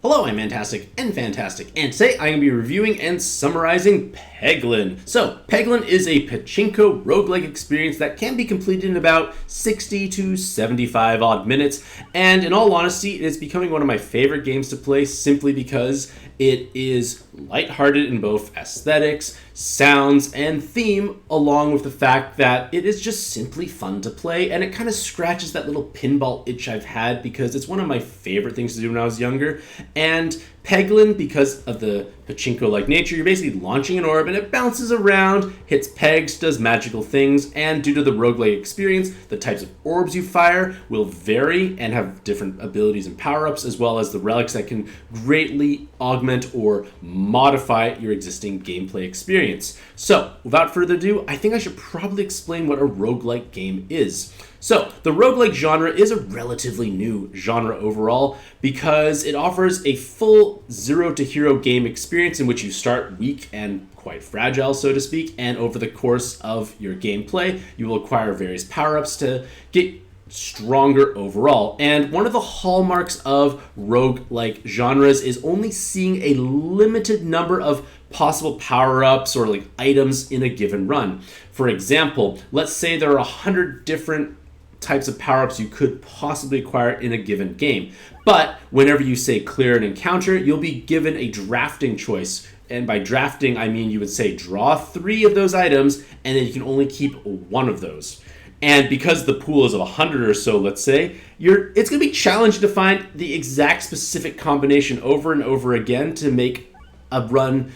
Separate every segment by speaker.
Speaker 1: Hello, I'm Mantastic'c and Fantastic, and today I'm going to be reviewing and summarizing Peglin. So, Peglin is a Pachinko roguelike experience that can be completed in about 60 to 75 odd minutes, and in all honesty, it is becoming one of my favorite games to play simply because it is lighthearted in both aesthetics, sounds, and theme, along with the fact that it is just simply fun to play, and it kind of scratches that little pinball itch I've had because it's one of my favorite things to do when I was younger. And Peglin, because of the Pachinko-like nature, you're basically launching an orb and it bounces around, hits pegs, does magical things, and due to the roguelike experience, the types of orbs you fire will vary and have different abilities and power-ups, as well as the relics that can greatly augment or modify your existing gameplay experience. So, without further ado, I think I should probably explain what a roguelike game is. So, the roguelike genre is a relatively new genre overall because it offers a full zero-to-hero game experience in which you start weak and quite fragile, so to speak, and over the course of your gameplay, you will acquire various power-ups to get stronger overall. And one of the hallmarks of roguelike genres is only seeing a limited number of possible power-ups or items in a given run. For example, let's say there are 100 different types of power-ups you could possibly acquire in a given game. But whenever you say clear an encounter, you'll be given a drafting choice. And by drafting, I mean you would say draw 3 of those items, and then you can only keep 1 of those. And because the pool is of 100 or so, let's say, it's going to be challenging to find the exact specific combination over and over again to make a run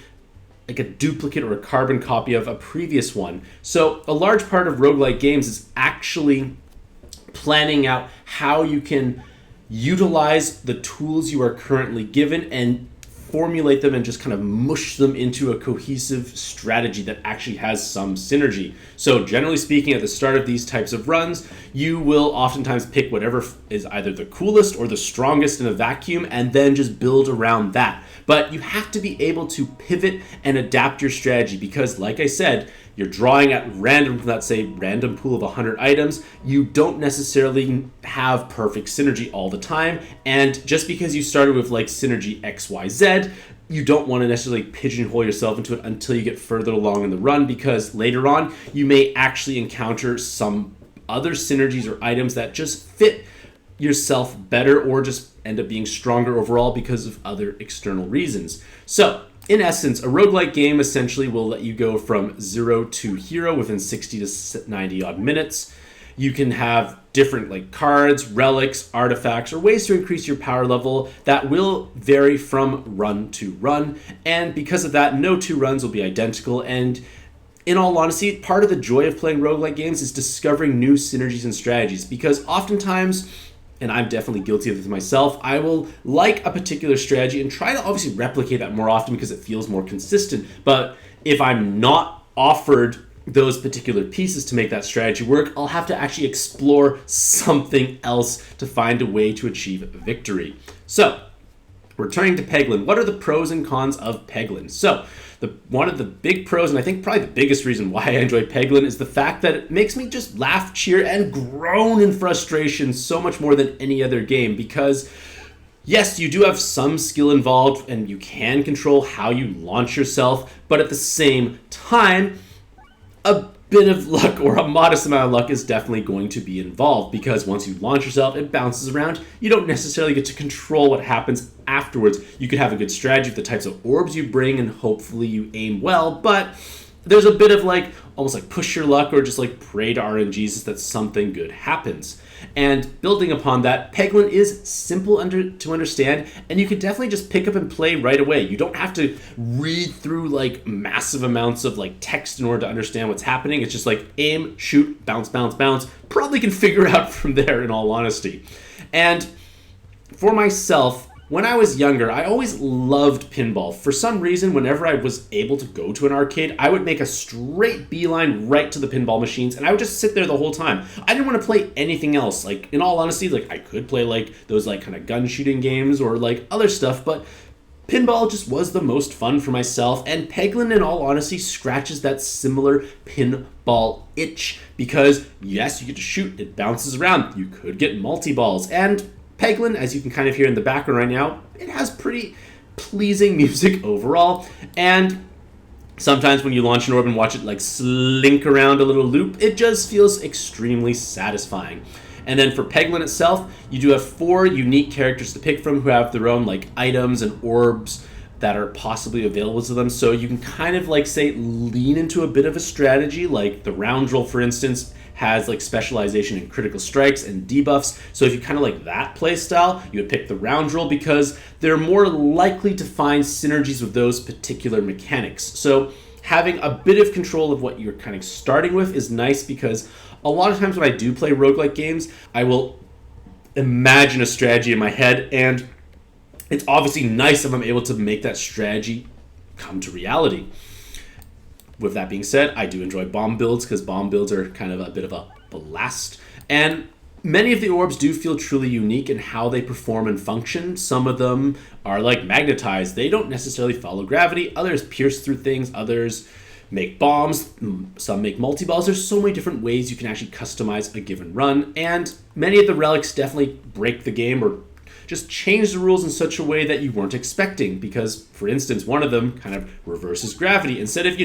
Speaker 1: like a duplicate or a carbon copy of a previous one. So a large part of roguelike games is actually planning out how you can utilize the tools you are currently given and formulate them and just kind of mush them into a cohesive strategy that actually has some synergy. So generally speaking, at the start of these types of runs, you will oftentimes pick whatever is either the coolest or the strongest in a vacuum and then just build around that. But you have to be able to pivot and adapt your strategy because, like I said, you're drawing at random from that, say, random pool of 100 items. You don't necessarily have perfect synergy all the time. And just because you started with synergy XYZ, you don't want to necessarily pigeonhole yourself into it until you get further along in the run, because later on you may actually encounter some other synergies or items that just fit yourself better or just end up being stronger overall because of other external reasons. So, in essence, a roguelike game essentially will let you go from 0 to hero within 60 to 90 odd minutes. You can have different cards, relics, artifacts, or ways to increase your power level that will vary from run to run. And because of that, no 2 runs will be identical. And in all honesty, part of the joy of playing roguelike games is discovering new synergies and strategies, because oftentimes, and I'm definitely guilty of this myself, I will like a particular strategy and try to obviously replicate that more often because it feels more consistent. But if I'm not offered those particular pieces to make that strategy work, I'll have to actually explore something else to find a way to achieve victory. So, returning to Peglin, what are the pros and cons of Peglin? So, one of the big pros, and I think probably the biggest reason why I enjoy Peglin, is the fact that it makes me just laugh, cheer, and groan in frustration so much more than any other game, because yes, you do have some skill involved and you can control how you launch yourself, but at the same time, a bit of luck or a modest amount of luck is definitely going to be involved, because once you launch yourself, it bounces around. You don't necessarily get to control what happens afterwards. You could have a good strategy with the types of orbs you bring, and hopefully you aim well, but there's a bit of almost push your luck or just pray to RNGs that something good happens. And building upon that, Peglin is simple to understand, and you can definitely just pick up and play right away. You don't have to read through massive amounts of text in order to understand what's happening. It's just aim, shoot, bounce, bounce, bounce. Probably can figure out from there, in all honesty. And for myself, when I was younger, I always loved pinball. For some reason, whenever I was able to go to an arcade, I would make a straight beeline right to the pinball machines, and I would just sit there the whole time. I didn't want to play anything else. In all honesty, I could play those kind of gun shooting games or other stuff, but pinball just was the most fun for myself, and Peglin, in all honesty, scratches that similar pinball itch, because yes, you get to shoot, it bounces around, you could get multi-balls, and Peglin, as you can kind of hear in the background right now, it has pretty pleasing music overall, and sometimes when you launch an orb and watch it like slink around a little loop, it just feels extremely satisfying. And then for Peglin itself, you do have 4 unique characters to pick from who have their own like items and orbs that are possibly available to them. So you can kind of like say lean into a bit of a strategy, like the Roundrel, for instance, has like specialization in critical strikes and debuffs. So if you kind of like that playstyle, you would pick the Roundrel because they're more likely to find synergies with those particular mechanics. So having a bit of control of what you're kind of starting with is nice, because a lot of times when I do play roguelike games, I will imagine a strategy in my head, and it's obviously nice if I'm able to make that strategy come to reality. With that being said, I do enjoy bomb builds because bomb builds are kind of a bit of a blast. And many of the orbs do feel truly unique in how they perform and function. Some of them are like magnetized. They don't necessarily follow gravity. Others pierce through things. Others make bombs. Some make multi-balls. There's so many different ways you can actually customize a given run. And many of the relics definitely break the game or just change the rules in such a way that you weren't expecting, because, for instance, one of them kind of reverses gravity. Instead of,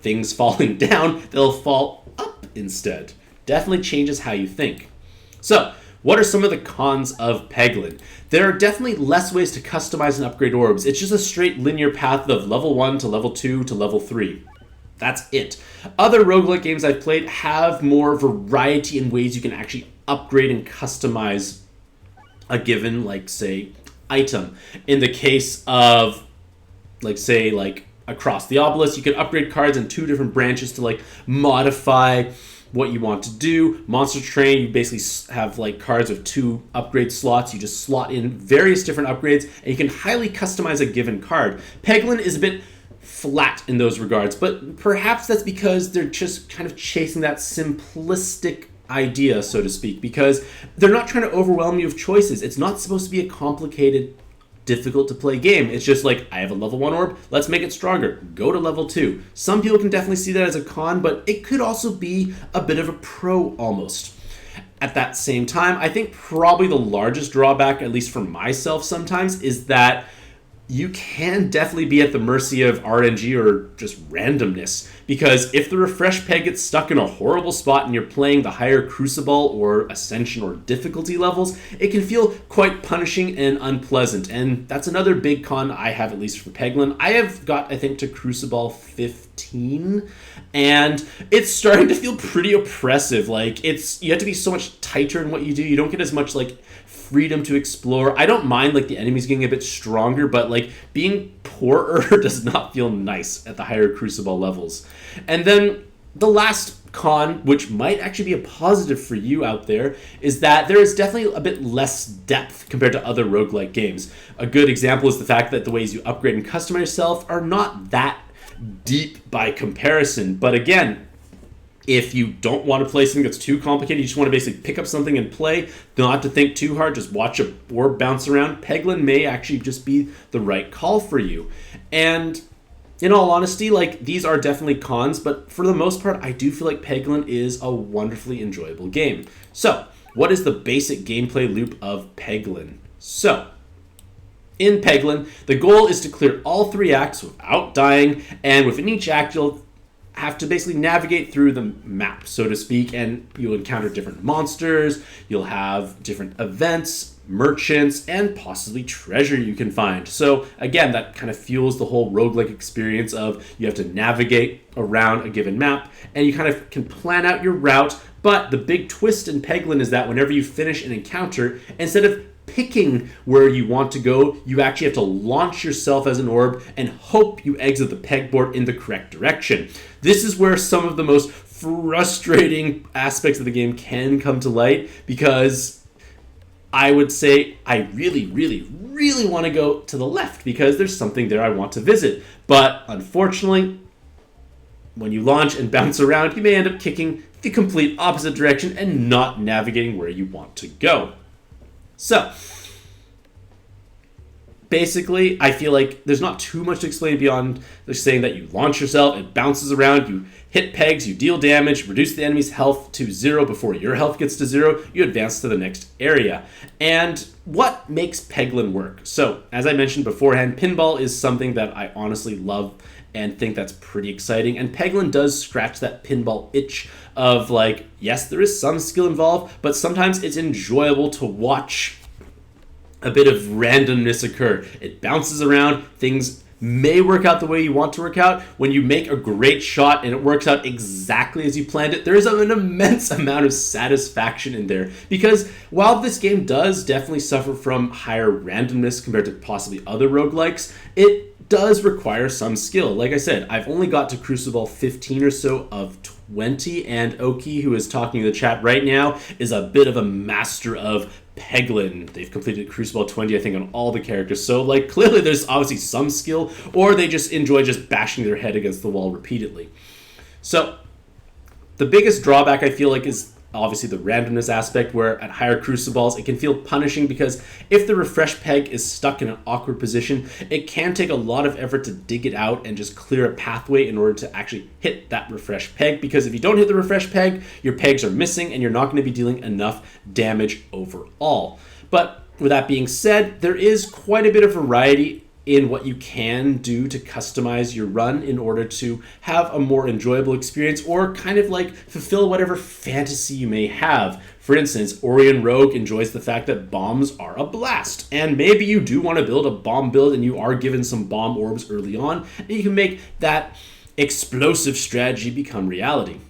Speaker 1: things falling down, they'll fall up instead. Definitely changes how you think. So, what are some of the cons of Peglin? There are definitely less ways to customize and upgrade orbs. It's just a straight linear path of level 1 to level 2 to level 3. That's it. Other roguelike games I've played have more variety in ways you can actually upgrade and customize a given, like, say, item. In the case of, like, say, like, Across the Obelisk, you can upgrade cards in 2 different branches to, like, modify what you want to do. Monster Train, you basically have, like, cards with 2 upgrade slots. You just slot in various different upgrades, and you can highly customize a given card. Peglin is a bit flat in those regards, but perhaps that's because they're just kind of chasing that simplistic idea, so to speak, because they're not trying to overwhelm you with choices. It's not supposed to be a complicated, difficult to play game. It's just like, I have a level 1 orb, let's make it stronger. Go to level 2. Some people can definitely see that as a con, but it could also be a bit of a pro almost. At that same time, I think probably the largest drawback, at least for myself sometimes, is that you can definitely be at the mercy of RNG or just randomness. Because if the refresh peg gets stuck in a horrible spot and you're playing the higher Crucible or Ascension or difficulty levels, it can feel quite punishing and unpleasant. And that's another big con I have, at least for Peglin. I have got, I think, to Crucible 15, and it's starting to feel pretty oppressive. Like, you have to be so much tighter in what you do. You don't get as much, like, freedom to explore. I don't mind, like, the enemies getting a bit stronger, but, like, being poorer does not feel nice at the higher Crucible levels. And then the last con, which might actually be a positive for you out there, is that there is definitely a bit less depth compared to other roguelike games. A good example is the fact that the ways you upgrade and customize yourself are not that deep by comparison. But again, if you don't want to play something that's too complicated, you just want to basically pick up something and play, don't have to think too hard, just watch a orb bounce around, Peglin may actually just be the right call for you. And in all honesty, like, these are definitely cons, but for the most part, I do feel like Peglin is a wonderfully enjoyable game. So, what is the basic gameplay loop of Peglin? So, in Peglin, the goal is to clear all 3 acts without dying, and within each act, you'll have to basically navigate through the map, so to speak, and you'll encounter different monsters, you'll have different events, merchants, and possibly treasure you can find. So again, that kind of fuels the whole roguelike experience of you have to navigate around a given map, and you kind of can plan out your route, but the big twist in Peglin is that whenever you finish an encounter, instead of picking where you want to go, you actually have to launch yourself as an orb and hope you exit the pegboard in the correct direction. This is where some of the most frustrating aspects of the game can come to light, because I would say I really, really, really want to go to the left because there's something there I want to visit. But unfortunately, when you launch and bounce around, you may end up kicking the complete opposite direction and not navigating where you want to go. So, basically, I feel like there's not too much to explain beyond just saying that you launch yourself, it bounces around, you hit pegs, you deal damage, reduce the enemy's health to 0 before your health gets to 0, you advance to the next area. And what makes Peglin work? So, as I mentioned beforehand, pinball is something that I honestly love and think that's pretty exciting. And Peglin does scratch that pinball itch of like, yes, there is some skill involved, but sometimes it's enjoyable to watch a bit of randomness occur. It bounces around, things may work out the way you want to work out. When you make a great shot and it works out exactly as you planned it, there is an immense amount of satisfaction in there. Because while this game does definitely suffer from higher randomness compared to possibly other roguelikes, it does require some skill. Like I said, I've only got to Crucible 15 or so of 20, and Oki, who is talking in the chat right now, is a bit of a master of Peglin. They've completed Crucible 20, I think, on all the characters. So, like, clearly there's obviously some skill, or they just enjoy just bashing their head against the wall repeatedly. So, the biggest drawback, I feel like, is obviously the randomness aspect, where at higher crucibles it can feel punishing because if the refresh peg is stuck in an awkward position, it can take a lot of effort to dig it out and just clear a pathway in order to actually hit that refresh peg, because if you don't hit the refresh peg, your pegs are missing and you're not going to be dealing enough damage overall. But with that being said, there is quite a bit of variety in what you can do to customize your run in order to have a more enjoyable experience, or kind of like fulfill whatever fantasy you may have. For instance, Orion Rogue enjoys the fact that bombs are a blast, and maybe you do want to build a bomb build and you are given some bomb orbs early on, and you can make that explosive strategy become reality.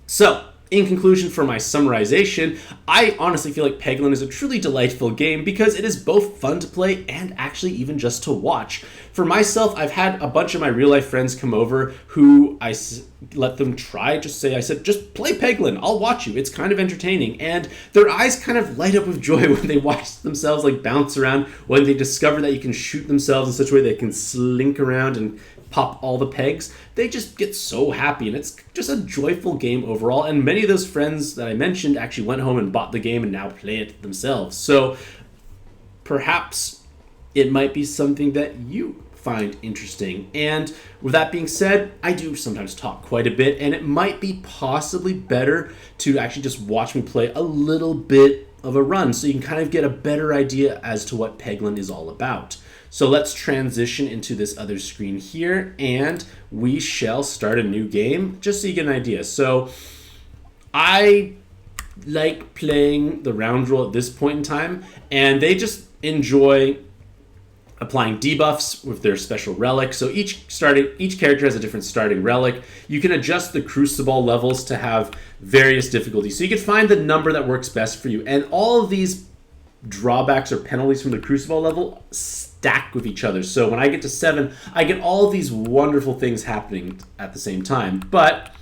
Speaker 1: So, in conclusion, for my summarization, I honestly feel like Peglin is a truly delightful game because it is both fun to play and actually even just to watch. For myself, I've had a bunch of my real-life friends come over who I let them try, I said, just play Peglin, I'll watch you, it's kind of entertaining. And their eyes kind of light up with joy when they watch themselves like bounce around, when they discover that you can shoot themselves in such a way they can slink around and pop all the pegs. They just get so happy, and it's just a joyful game overall. And many of those friends that I mentioned actually went home and bought the game and now play it themselves. So perhaps it might be something that you find interesting. And with that being said, I do sometimes talk quite a bit, and it might be possibly better to actually just watch me play a little bit of a run so you can kind of get a better idea as to what Peglin is all about. So let's transition into this other screen here, and we shall start a new game just so you get an idea. So I like playing the round roll at this point in time, and they just enjoy applying debuffs with their special relic. So each character has a different starting relic. You can adjust the crucible levels to have various difficulties. So you can find the number that works best for you. And all of these drawbacks or penalties from the crucible level stack with each other. So when I get to 7, I get all of these wonderful things happening at the same time. But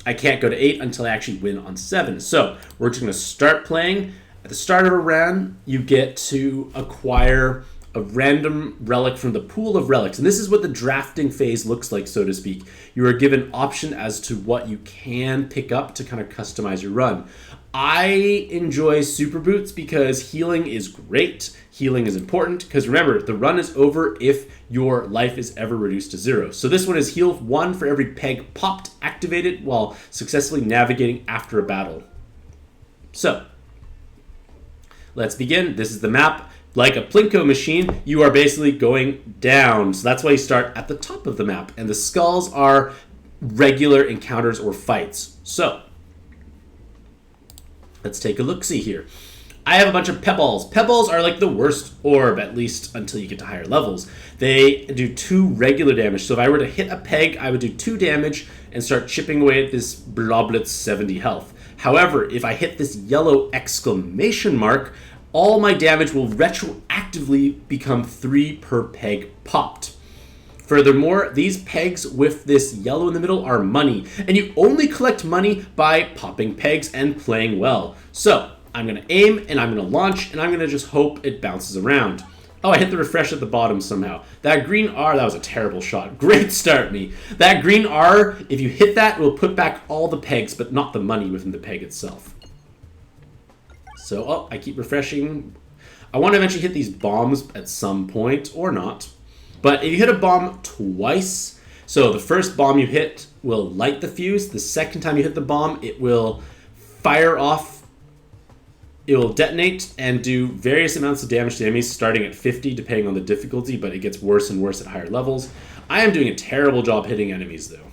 Speaker 1: I can't go to 8 until I actually win on 7. So we're just going to start playing. At the start of a round, you get to acquire a random relic from the pool of relics. And this is what the drafting phase looks like, so to speak. You are given option as to what you can pick up to kind of customize your run. I enjoy super boots because healing is great. Healing is important because remember, the run is over if your life is ever reduced to 0. So this one is heal 1 for every peg popped, activated while successfully navigating after a battle. So let's begin. This is the map. Like a Plinko machine, you are basically going down. So that's why you start at the top of the map. And the skulls are regular encounters or fights. So let's take a look-see here. I have a bunch of pebbles. Pebbles are like the worst orb, at least until you get to higher levels. They do 2 regular damage. So if I were to hit a peg, I would do 2 damage and start chipping away at this bloblet's 70 health. However, if I hit this yellow exclamation mark, all my damage will retroactively become 3 per peg popped. Furthermore, these pegs with this yellow in the middle are money, and you only collect money by popping pegs and playing well. So I'm going to aim, and I'm going to launch, and I'm going to just hope it bounces around. Oh, I hit the refresh at the bottom somehow. That green R, that was a terrible shot. Great start, me. That green R, if you hit that, it will put back all the pegs, but not the money within the peg itself. So, I keep refreshing. I want to eventually hit these bombs at some point, or not. But if you hit a bomb twice, so the first bomb you hit will light the fuse. The second time you hit the bomb, it will fire off. It will detonate and do various amounts of damage to enemies, starting at 50, depending on the difficulty, but it gets worse and worse at higher levels. I am doing a terrible job hitting enemies, though.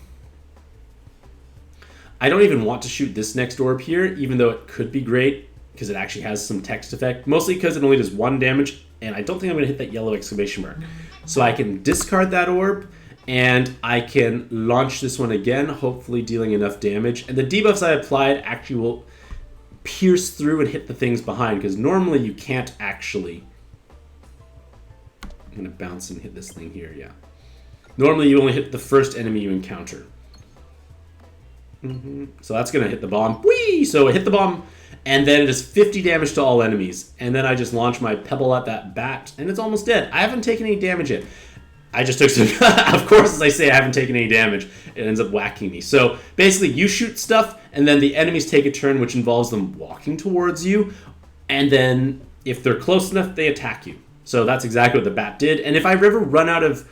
Speaker 1: I don't even want to shoot this next orb here, even though it could be great, because it actually has some text effect. Mostly because it only does 1 damage, and I don't think I'm going to hit that yellow exclamation mark. So I can discard that orb, and I can launch this one again, hopefully dealing enough damage. And the debuffs I applied actually will pierce through and hit the things behind, because normally you can't actually... I'm going to bounce and hit this thing here, yeah. Normally you only hit the first enemy you encounter. So that's going to hit the bomb. Whee! So it hit the bomb, and then it does 50 damage to all enemies. And then I just launch my pebble at that bat, and it's almost dead. I haven't taken any damage yet. I just took some... Of course, as I say, I haven't taken any damage. It ends up whacking me. So basically, you shoot stuff, and then the enemies take a turn, which involves them walking towards you. And then, if they're close enough, they attack you. So that's exactly what the bat did. And if I ever run out of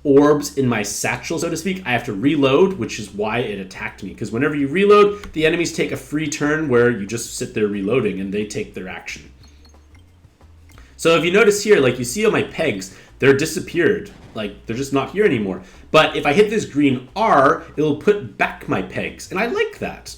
Speaker 1: orbs in my satchel, so to speak, I have to reload, which is why it attacked me. Because whenever you reload, the enemies take a free turn where you just sit there reloading, and they take their action. So if you notice here, like you see on my pegs, they're disappeared. Like, they're just not here anymore. But if I hit this green R, it'll put back my pegs. And I like that.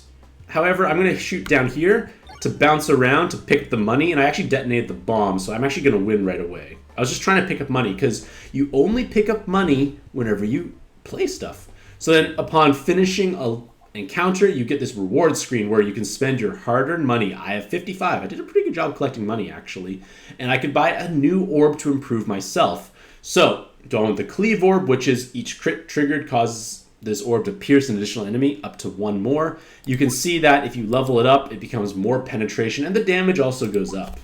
Speaker 1: However, I'm going to shoot down here to bounce around to pick up the money. And I actually detonated the bomb, so I'm actually going to win right away. I was just trying to pick up money, because you only pick up money whenever you play stuff. So then upon finishing an encounter, you get this reward screen where you can spend your hard-earned money. I have 55. I did a pretty good job collecting money, actually. And I could buy a new orb to improve myself. So, do I want the cleave orb, which is each crit triggered causes this orb to pierce an additional enemy up to 1 more. You can see that if you level it up, it becomes more penetration, and the damage also goes up.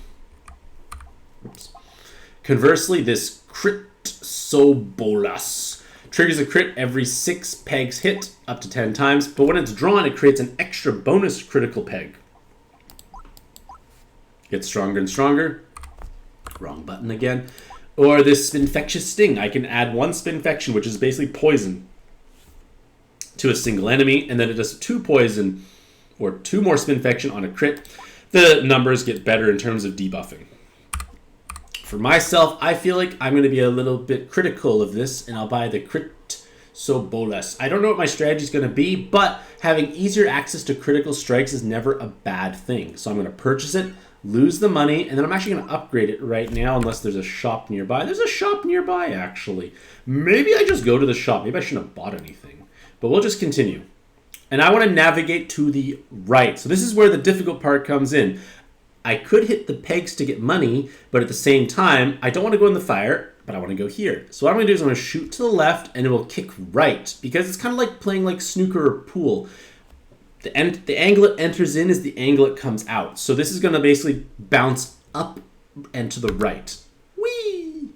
Speaker 1: Oops. Conversely, this crit Sobolas triggers a crit every 6 pegs hit, up to 10 times, but when it's drawn, it creates an extra bonus critical peg. Gets stronger and stronger. Wrong button again. Or this Spinfectious Sting. I can add 1 Spinfection, which is basically poison, to a single enemy, and then it does 2 poison, or 2 more Spinfection on a crit. The numbers get better in terms of debuffing. For myself, I feel like I'm going to be a little bit critical of this, and I'll buy the Crit Sobolas. I don't know what my strategy is going to be, but having easier access to critical strikes is never a bad thing. So I'm going to purchase it, lose the money, and then I'm actually going to upgrade it right now unless there's a shop nearby. There's a shop nearby, actually. Maybe I just go to the shop. Maybe I shouldn't have bought anything. But we'll just continue. And I want to navigate to the right. So this is where the difficult part comes in. I could hit the pegs to get money, but at the same time, I don't want to go in the fire, but I want to go here. So what I'm going to do is I'm going to shoot to the left, and it will kick right, because it's kind of like playing like snooker or pool. The angle it enters in is the angle it comes out. So this is going to basically bounce up and to the right. Whee!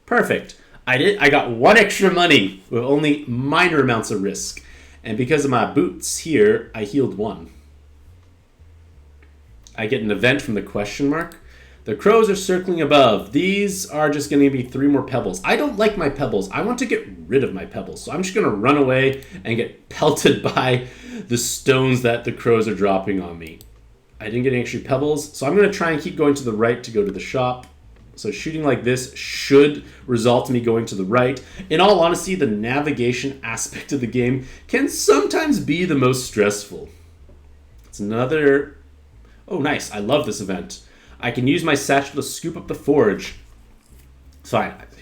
Speaker 1: Perfect. I got 1 extra money with only minor amounts of risk. And because of my boots here, I healed 1. I get an event from the question mark. The crows are circling above. These are just going to be 3 more pebbles. I don't like my pebbles. I want to get rid of my pebbles. So I'm just going to run away and get pelted by the stones that the crows are dropping on me. I didn't get any extra pebbles. So I'm going to try and keep going to the right to go to the shop. So shooting like this should result in me going to the right. In all honesty, the navigation aspect of the game can sometimes be the most stressful. It's another... Oh, nice. I love this event. I can use my satchel to scoop up the forge. So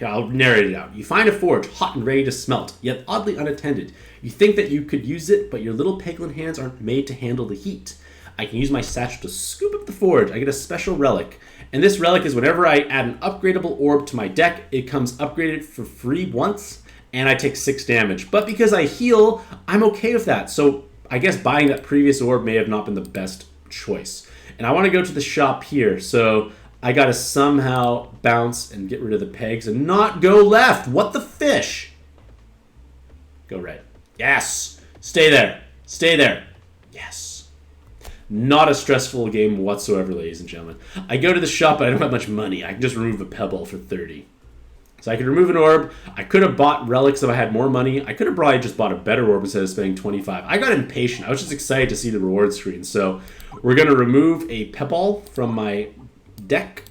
Speaker 1: I'll narrate it out. You find a forge, hot and ready to smelt, yet oddly unattended. You think that you could use it, but your little Peglin hands aren't made to handle the heat. I can use my satchel to scoop up the forge. I get a special relic. And this relic is whenever I add an upgradable orb to my deck, it comes upgraded for free once, and I take 6 damage. But because I heal, I'm okay with that. So I guess buying that previous orb may have not been the best choice. And I want to go to the shop here, so I got to somehow bounce and get rid of the pegs and not go left. What the fish? Go right. Yes. Stay there. Stay there. Yes. Not a stressful game whatsoever, ladies and gentlemen. I go to the shop, but I don't have much money. I can just remove a pebble for 30. So I could remove an orb. I could have bought relics if I had more money. I could have probably just bought a better orb instead of spending 25. I got impatient. I was just excited to see the reward screen. So we're going to remove a pebble from my deck.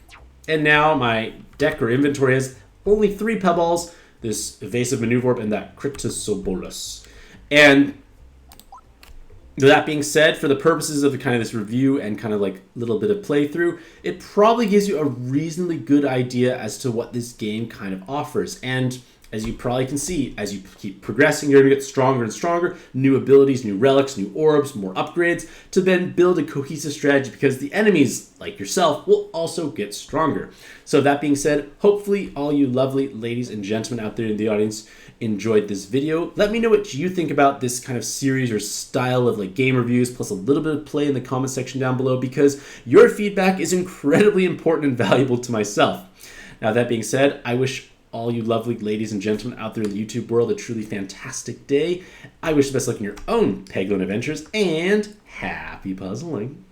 Speaker 1: And now my deck or inventory has only 3 pebbles, this evasive maneuver orb, and that Cryptosobolus. And that being said, for the purposes of kind of this review and kind of like a little bit of playthrough, it probably gives you a reasonably good idea as to what this game kind of offers. And as you probably can see, as you keep progressing, you're going to get stronger and stronger, new abilities, new relics, new orbs, more upgrades, to then build a cohesive strategy because the enemies, like yourself, will also get stronger. So that being said, hopefully all you lovely ladies and gentlemen out there in the audience enjoyed this video. Let me know what you think about this kind of series or style of like game reviews, plus a little bit of play in the comment section down below, because your feedback is incredibly important and valuable to myself. Now that being said, I wish all you lovely ladies and gentlemen out there in the YouTube world a truly fantastic day. I wish the best luck in your own Peglin adventures, and happy puzzling.